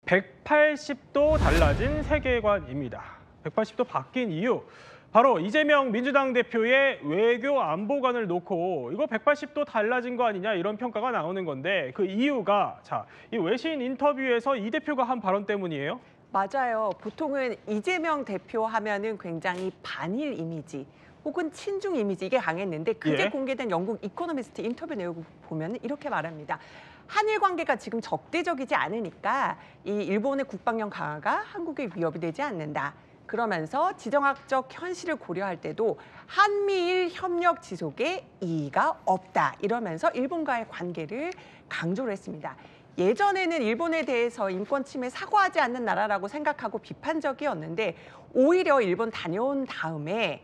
180도 달라진 세계관입니다. 180도 바뀐 이유, 바로 이재명 민주당 대표의 외교 안보관을 놓고 이거 180도 달라진 거 아니냐 이런 평가가 나오는 건데 그 이유가 이 외신 인터뷰에서 이 대표가 한 발언 때문이에요? 맞아요. 보통은 이재명 대표 하면은 굉장히 반일 이미지 혹은 친중 이미지 이게 강했는데 그제 공개된 영국 이코노미스트 인터뷰 내용을 보면 이렇게 말합니다. 한일 관계가 지금 적대적이지 않으니까 이 일본의 국방력 강화가 한국에 위협이 되지 않는다. 그러면서 지정학적 현실을 고려할 때도 한미일 협력 지속에 이의가 없다. 이러면서 일본과의 관계를 강조를 했습니다. 예전에는 일본에 대해서 인권 침해 사과하지 않는 나라라고 생각하고 비판적이었는데 오히려 일본 다녀온 다음에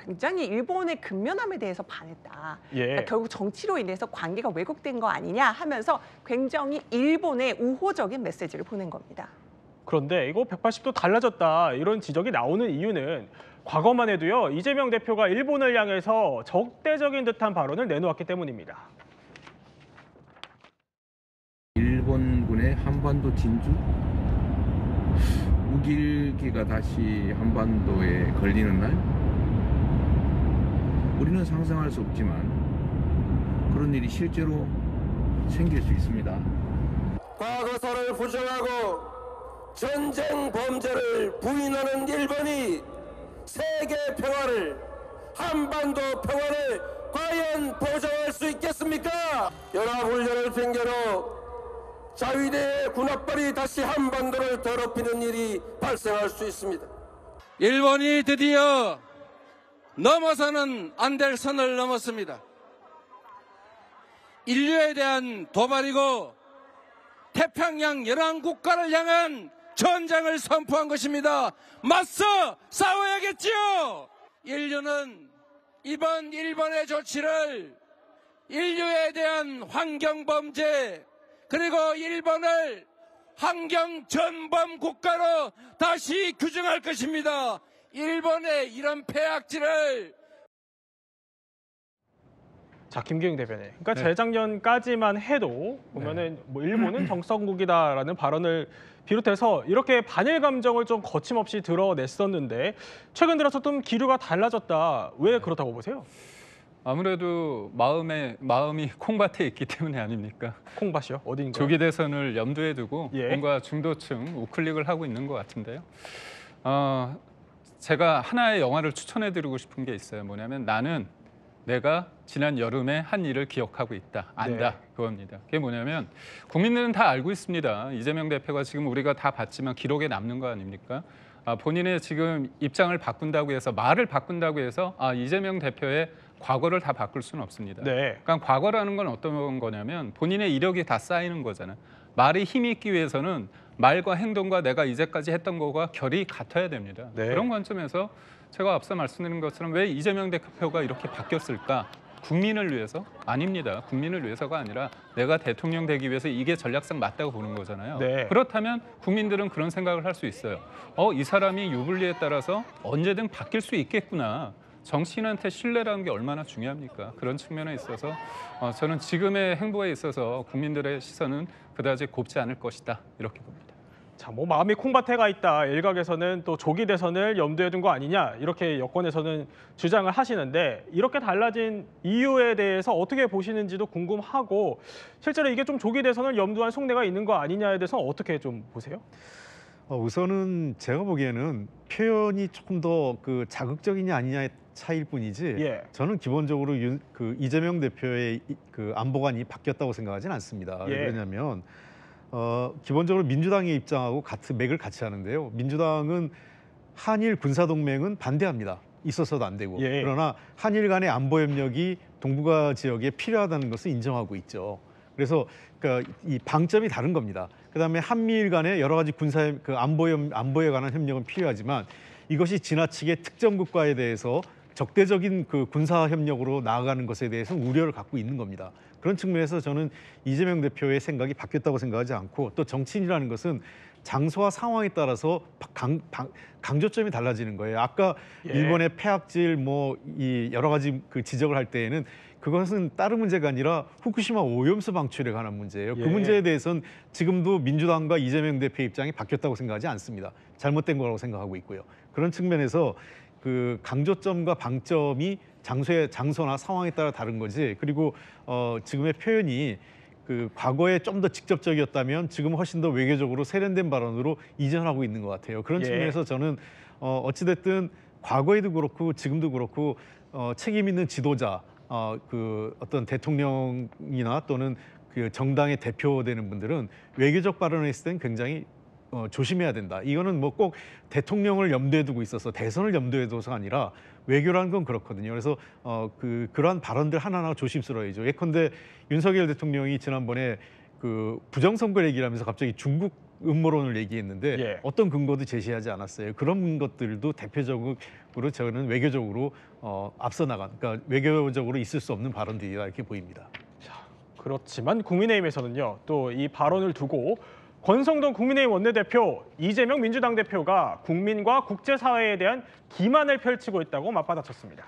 굉장히 일본의 근면함에 대해서 반했다. 그러니까 결국 정치로 인해서 관계가 왜곡된 거 아니냐 하면서 굉장히 일본에 우호적인 메시지를 보낸 겁니다. 그런데 이거 180도 달라졌다 이런 지적이 나오는 이유는 과거만 해도요. 이재명 대표가 일본을 향해서 적대적인 듯한 발언을 내놓았기 때문입니다. 일본군의 한반도 진주? 우길기가 다시 한반도에 걸리는 날? 우리는 상상할 수 없지만 그런 일이 실제로 생길 수 있습니다. 과거사를 부정하고 전쟁 범죄를 부인하는 일본이 세계 평화를, 한반도 평화를 과연 보장할 수 있겠습니까? 연합훈련을 핑계로 자위대의 군합발이 다시 한반도를 더럽히는 일이 발생할 수 있습니다. 일본이 드디어 넘어서는 안 될 선을 넘었습니다. 인류에 대한 도발이고 태평양 연안국가를 향한 전쟁을 선포한 것입니다. 맞서 싸워야겠지요. 인류는 이번 일본의 조치를 인류에 대한 환경범죄 그리고 일본을 환경전범 국가로 다시 규정할 것입니다. 일본의 이런 폐악질을 김기웅 대변인. 그러니까 재작년까지만 해도 보면은 뭐 일본은 정성국이다라는 발언을 비롯해서 이렇게 반일 감정을 좀 거침없이 드러냈었는데 최근 들어서 좀 기류가 달라졌다. 왜 그렇다고 보세요? 아무래도 마음이 콩밭에 있기 때문에 아닙니까? 콩밭이요? 어디인가요? 조기 대선을 염두에 두고 뭔가 중도층 우클릭을 하고 있는 것 같은데요. 제가 하나의 영화를 추천해드리고 싶은 게 있어요. 뭐냐면 나는 내가 지난 여름에 한 일을 기억하고 있다. 안다. 그겁니다. 그게 뭐냐면 국민들은 다 알고 있습니다. 이재명 대표가 지금 우리가 다 봤지만 기록에 남는 거 아닙니까? 본인의 지금 입장을 바꾼다고 해서 말을 바꾼다고 해서 이재명 대표의 과거를 다 바꿀 수는 없습니다. 그러니까 과거라는 건 어떤 거냐면 본인의 이력이 다 쌓이는 거잖아요. 말이 힘이 있기 위해서는 말과 행동과 내가 이제까지 했던 거가 결이 같아야 됩니다. 그런 관점에서 제가 앞서 말씀드린 것처럼 왜 이재명 대표가 이렇게 바뀌었을까? 국민을 위해서? 아닙니다. 국민을 위해서가 아니라 내가 대통령 되기 위해서 이게 전략상 맞다고 보는 거잖아요. 그렇다면 국민들은 그런 생각을 할 수 있어요. 이 사람이 유불리에 따라서 언제든 바뀔 수 있겠구나. 정치인한테 신뢰라는 게 얼마나 중요합니까? 그런 측면에 있어서 저는 지금의 행보에 있어서 국민들의 시선은 그다지 곱지 않을 것이다. 이렇게 봅니다. 뭐 마음이 콩밭에 가 있다. 일각에서는 또 조기 대선을 염두에 둔 거 아니냐. 이렇게 여권에서는 주장을 하시는데 이렇게 달라진 이유에 대해서 어떻게 보시는지도 궁금하고 실제로 이게 좀 조기 대선을 염두한 속내가 있는 거 아니냐에 대해서 어떻게 좀 보세요? 우선은 제가 보기에는 표현이 조금 더 자극적이냐 아니냐의 차이일 뿐이지 저는 기본적으로 이재명 대표의 안보관이 바뀌었다고 생각하지는 않습니다. 왜 그러냐면 기본적으로 민주당의 입장하고 같은 맥을 같이 하는데요. 민주당은 한일 군사동맹은 반대합니다. 있어서도 안 되고. 그러나 한일 간의 안보 협력이 동북아 지역에 필요하다는 것을 인정하고 있죠. 그래서 이 방점이 다른 겁니다. 그다음에 한미일 간의 여러 가지 군사 안보에 관한 협력은 필요하지만 이것이 지나치게 특정 국가에 대해서 적대적인 군사 협력으로 나아가는 것에 대해서는 우려를 갖고 있는 겁니다. 그런 측면에서 저는 이재명 대표의 생각이 바뀌었다고 생각하지 않고 또 정치인이라는 것은 장소와 상황에 따라서 강조점이 달라지는 거예요. 아까 일본의 폐악질 이 여러 가지 지적을 할 때에는 그것은 다른 문제가 아니라 후쿠시마 오염수 방출에 관한 문제예요. 예. 그 문제에 대해서는 지금도 민주당과 이재명 대표 입장이 바뀌었다고 생각하지 않습니다. 잘못된 거라고 생각하고 있고요. 그런 측면에서 그 강조점과 방점이 장소나 상황에 따라 다른 거지. 그리고 지금의 표현이 그 과거에 좀 더 직접적이었다면 지금 훨씬 더 외교적으로 세련된 발언으로 이전하고 있는 것 같아요. 그런 예. 측면에서 저는 어찌됐든 과거에도 그렇고 지금도 그렇고 책임 있는 지도자, 그 어떤 대통령이나 또는 그 정당의 대표되는 분들은 외교적 발언을 했을 땐 굉장히 조심해야 된다. 이거는 뭐 꼭 대통령을 염두에 두고 있어서 대선을 염두에 둬서가 아니라 외교라는 건 그렇거든요. 그래서 그러한 발언들 하나하나 조심스러워야죠. 예컨대 윤석열 대통령이 지난번에 그 부정선거 얘기를 하면서 갑자기 중국 음모론을 얘기했는데 예. 어떤 근거도 제시하지 않았어요. 그런 것들도 대표적으로 저는 외교적으로 앞서 나간, 그러니까 외교적으로 있을 수 없는 발언들이다 이렇게 보입니다. 그렇지만 국민의힘에서는요, 또 이 발언을 두고 권성동 국민의힘 원내대표, 이재명 민주당 대표가 국민과 국제사회에 대한 기만을 펼치고 있다고 맞받아쳤습니다.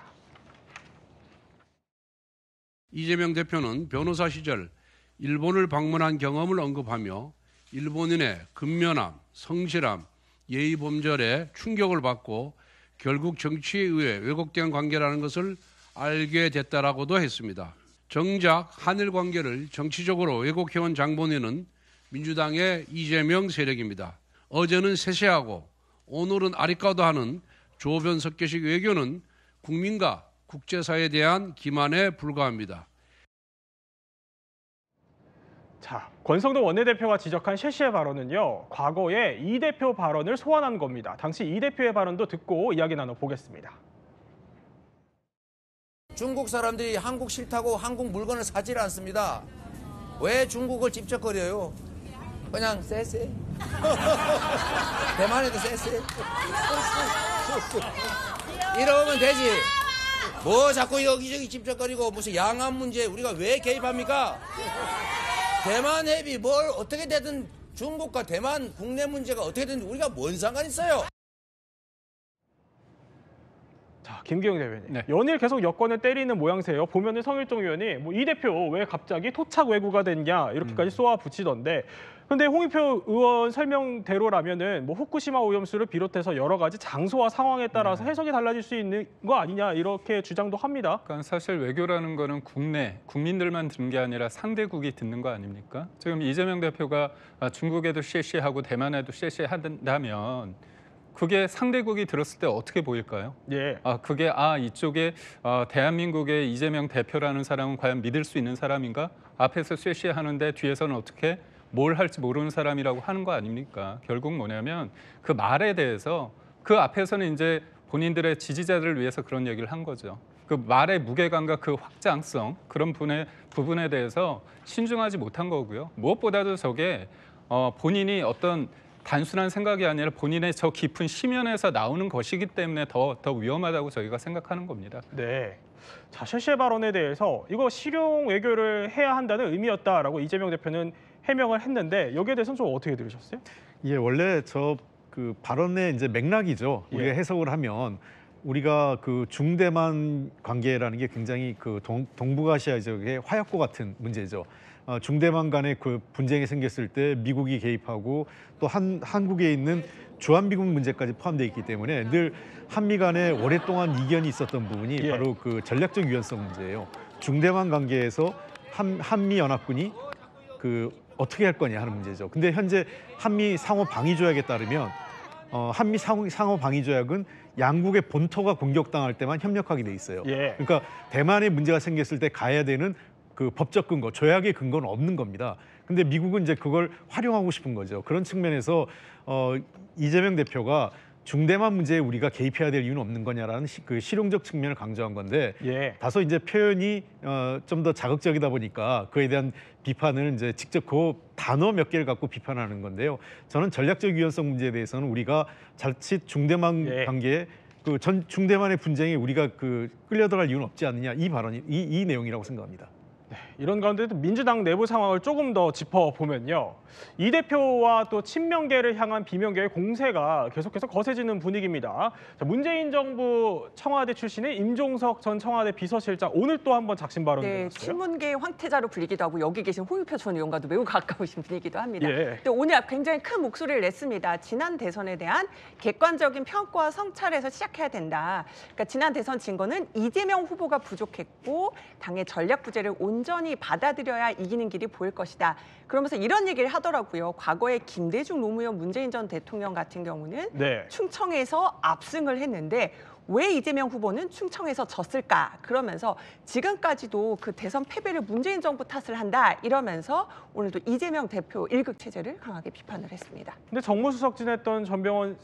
이재명 대표는 변호사 시절 일본을 방문한 경험을 언급하며 일본인의 근면함, 성실함, 예의 범절에 충격을 받고 결국 정치에 의해 왜곡된 관계라는 것을 알게 됐다라고도 했습니다. 정작 한일 관계를 정치적으로 왜곡해온 장본인은 민주당의 이재명 세력입니다. 어제는 세세하고 오늘은 아리까도하는 조변석계식 외교는 국민과 국제사회에 대한 기만에 불과합니다. 자, 권성동 원내대표가 지적한 최 씨의 발언은요, 과거에 이 대표 발언을 소환한 겁니다. 당시 이 대표의 발언도 듣고 이야기 나눠보겠습니다. 중국 사람들이 한국 싫다고 한국 물건을 사질 않습니다. 왜 중국을 집적거려요? 그냥 쎄쎄. 대만에도 쎄쎄. 이러면 되지. 뭐 자꾸 여기저기 집적거리고 무슨 양안 문제 우리가 왜 개입합니까? 대만 해비 뭘 어떻게 되든 중국과 대만 국내 문제가 어떻게든 우리가 뭔 상관 있어요? 자, 김기영 대변인. 네. 연일 계속 여권을 때리는 모양새예요. 보면은 성일종 의원이 뭐 이 대표 왜 갑자기 토착 외구가 됐냐 이렇게까지 쏘아붙이던데. 근데 홍익표 의원 설명대로라면은 뭐 후쿠시마 오염수를 비롯해서 여러 가지 장소와 상황에 따라서 해석이 달라질 수 있는 거 아니냐 이렇게 주장도 합니다. 그러니까 사실 외교라는 거는 국내 국민들만 듣는 게 아니라 상대국이 듣는 거 아닙니까? 지금 이재명 대표가 중국에도 쉐쉐하고 대만에도 쉐쉐한다면 그게 상대국이 들었을 때 어떻게 보일까요? 예. 그게 이쪽에 대한민국의 이재명 대표라는 사람은 과연 믿을 수 있는 사람인가? 앞에서 쉐쉐하는데 뒤에서는 어떻게 뭘 할지 모르는 사람이라고 하는 거 아닙니까? 결국 뭐냐면 그 말에 대해서 그 앞에서는 이제 본인들의 지지자들을 위해서 그런 얘기를 한 거죠. 그 말의 무게감과 그 확장성 그런 부분에 대해서 신중하지 못한 거고요. 무엇보다도 저게 본인이 어떤 단순한 생각이 아니라 본인의 저 깊은 심연에서 나오는 것이기 때문에 더 위험하다고 저희가 생각하는 겁니다. 네. 자, 최 씨의 발언에 대해서 이거 실용 외교를 해야 한다는 의미였다라고 이재명 대표는 해명을 했는데 여기에 대해서는 좀 어떻게 들으셨어요? 예, 원래 그 발언의 이제 맥락이죠. 우리가 해석을 하면 우리가 그 중대만 관계라는 게 굉장히 그 동북아시아 지역의 화약고 같은 문제죠. 중대만 간에 그 분쟁이 생겼을 때 미국이 개입하고 또 한국에 있는 주한미군 문제까지 포함되어 있기 때문에 늘 한미 간에 오랫동안 이견이 있었던 부분이 바로 그 전략적 유연성 문제예요. 중대만 관계에서 한미 연합군이 그 어떻게 할 거냐 하는 문제죠. 근데 현재 한미 상호 방위 조약에 따르면 한미 상호 방위 조약은 양국의 본토가 공격당할 때만 협력하게 돼 있어요. 그러니까 대만에 문제가 생겼을 때 가야 되는 그 법적 근거, 조약의 근거는 없는 겁니다. 근데 미국은 이제 그걸 활용하고 싶은 거죠. 그런 측면에서 이재명 대표가 중대만 문제에 우리가 개입해야 될 이유는 없는 거냐라는 그 실용적 측면을 강조한 건데 다소 이제 표현이 좀 더 자극적이다 보니까 그에 대한 비판을 이제 직접 그 단어 몇 개를 갖고 비판하는 건데요. 저는 전략적 유연성 문제에 대해서는 우리가 자칫 중대만 관계에 그 중대만의 분쟁에 우리가 그 끌려들어갈 이유는 없지 않느냐 이 발언이 이 내용이라고 생각합니다. 네, 이런 가운데도 민주당 내부 상황을 조금 더 짚어보면요. 이 대표와 또 친명계를 향한 비명계의 공세가 계속해서 거세지는 분위기입니다. 자, 문재인 정부 청와대 출신의 임종석 전 청와대 비서실장 오늘 또 한번 작심 발언을 네, 내놨어요. 친문계의 황태자로 불리기도 하고 여기 계신 홍익표 전 의원과도 매우 가까우신 분이기도 합니다. 예. 근데 오늘 굉장히 큰 목소리를 냈습니다. 지난 대선에 대한 객관적인 평가와 성찰에서 시작해야 된다. 그러니까 지난 대선 진거는 이재명 후보가 부족했고 당의 전략 부재를 온전히 받아들여야 이기는 길이 보일 것이다. 그러면서 이런 얘기를 하더라고요. 과거에 김대중 노무현 문재인 전 대통령 같은 경우는 네. 충청에서 압승을 했는데 왜 이재명 후보는 충청에서 졌을까? 그러면서 지금까지도 그 대선 패배를 문재인 정부 탓을 한다 이러면서 오늘도 이재명 대표 일극 체제를 강하게 비판을 했습니다. 근데 정무수석 지냈던 전병헌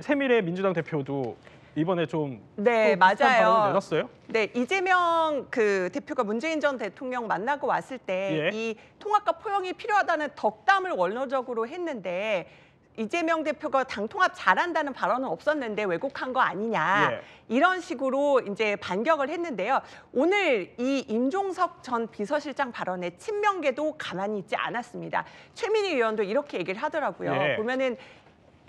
새미래 민주당 대표도 이번에 좀 네, 또 비슷한 맞아요. 발언을 내놨어요. 네, 이재명 그 대표가 문재인 전 대통령 만나고 왔을 때 이 예. 통합과 포용이 필요하다는 덕담을 원론적으로 했는데 이재명 대표가 당 통합 잘한다는 발언은 없었는데 왜곡한 거 아니냐 예. 이런 식으로 이제 반격을 했는데요. 오늘 이 임종석 전 비서실장 발언에 친명계도 가만히 있지 않았습니다. 최민희 의원도 이렇게 얘기를 하더라고요. 예. 보면은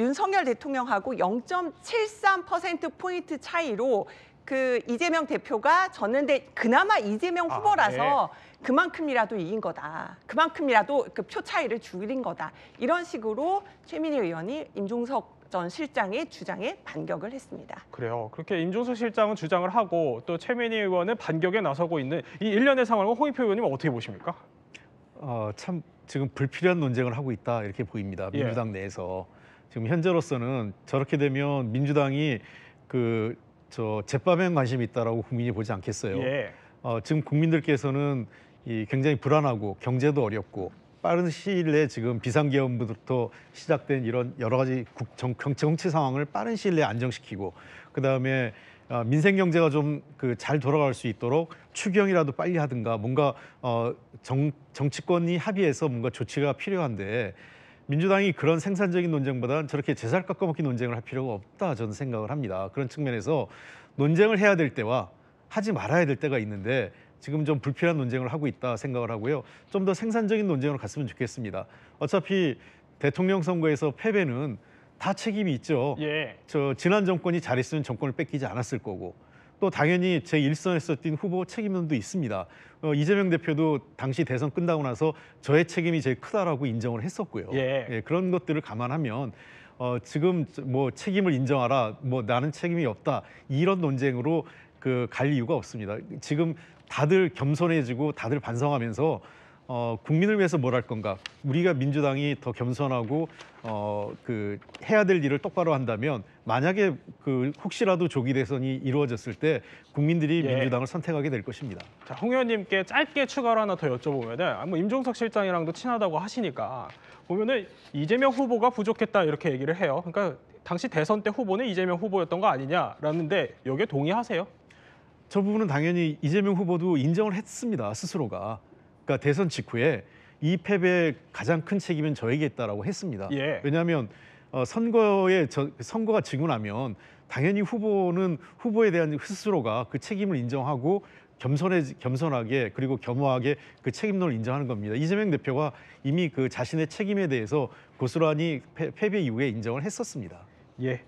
윤석열 대통령하고 0.73%포인트 차이로 그 이재명 대표가 졌는데 그나마 이재명 후보라서 그만큼이라도 이긴 거다. 그만큼이라도 그 표 차이를 줄인 거다. 이런 식으로 최민희 의원이 임종석 전 실장의 주장에 반격을 했습니다. 그래요. 그렇게 임종석 실장은 주장을 하고 또 최민희 의원은 반격에 나서고 있는 이 일련의 상황을 홍익표 의원님은 어떻게 보십니까? 참 지금 불필요한 논쟁을 하고 있다 이렇게 보입니다. 민주당 내에서. 지금 현재로서는 저렇게 되면 민주당이 제밥에 관심이 있다라고 국민이 보지 않겠어요. 예. 지금 국민들께서는 굉장히 불안하고 경제도 어렵고 빠른 시일 내에 지금 비상계엄부터 시작된 이런 여러 가지 정치 상황을 빠른 시일 내에 안정시키고 그다음에 민생 경제가 좀 잘 돌아갈 수 있도록 추경이라도 빨리 하든가 뭔가 정치권이 합의해서 뭔가 조치가 필요한데 민주당이 그런 생산적인 논쟁보다는 저렇게 제살 깎아먹기 논쟁을 할 필요가 없다 저는 생각을 합니다. 그런 측면에서 논쟁을 해야 될 때와 하지 말아야 될 때가 있는데 지금 좀 불필요한 논쟁을 하고 있다 생각을 하고요. 좀 더 생산적인 논쟁으로 갔으면 좋겠습니다. 어차피 대통령 선거에서 패배는 다 책임이 있죠. 예. 지난 정권이 잘했으면 정권을 뺏기지 않았을 거고 또 당연히 제1선에서 뛴 후보 책임론도 있습니다. 이재명 대표도 당시 대선 끝나고 나서 저의 책임이 제일 크다라고 인정을 했었고요. 예. 그런 것들을 감안하면 지금 뭐 책임을 인정하라, 뭐 나는 책임이 없다 이런 논쟁으로 갈 이유가 없습니다. 지금 다들 겸손해지고 다들 반성하면서 국민을 위해서 뭘 할 건가? 우리가 민주당이 더 겸손하고 해야 될 일을 똑바로 한다면 만약에 혹시라도 조기 대선이 이루어졌을 때 국민들이 예. 민주당을 선택하게 될 것입니다. 자, 홍 의원님께 짧게 추가로 하나 더 여쭤보면은 뭐 임종석 실장이랑도 친하다고 하시니까 보면은 이재명 후보가 부족했다 이렇게 얘기를 해요. 그러니까 당시 대선 때 후보는 이재명 후보였던 거 아니냐라는데 여기에 동의하세요? 저 부분은 당연히 이재명 후보도 인정을 했습니다. 스스로가. 그러니까 대선 직후에 이 패배의 가장 큰 책임은 저에게 있다라고 했습니다. 예. 왜냐하면 선거가 지고 나면 당연히 후보는 후보에 대한 스스로가 그 책임을 인정하고 겸손하게 그리고 겸허하게 그 책임론을 인정하는 겁니다. 이재명 대표가 이미 자신의 책임에 대해서 고스란히 패배 이후에 인정을 했었습니다. 예.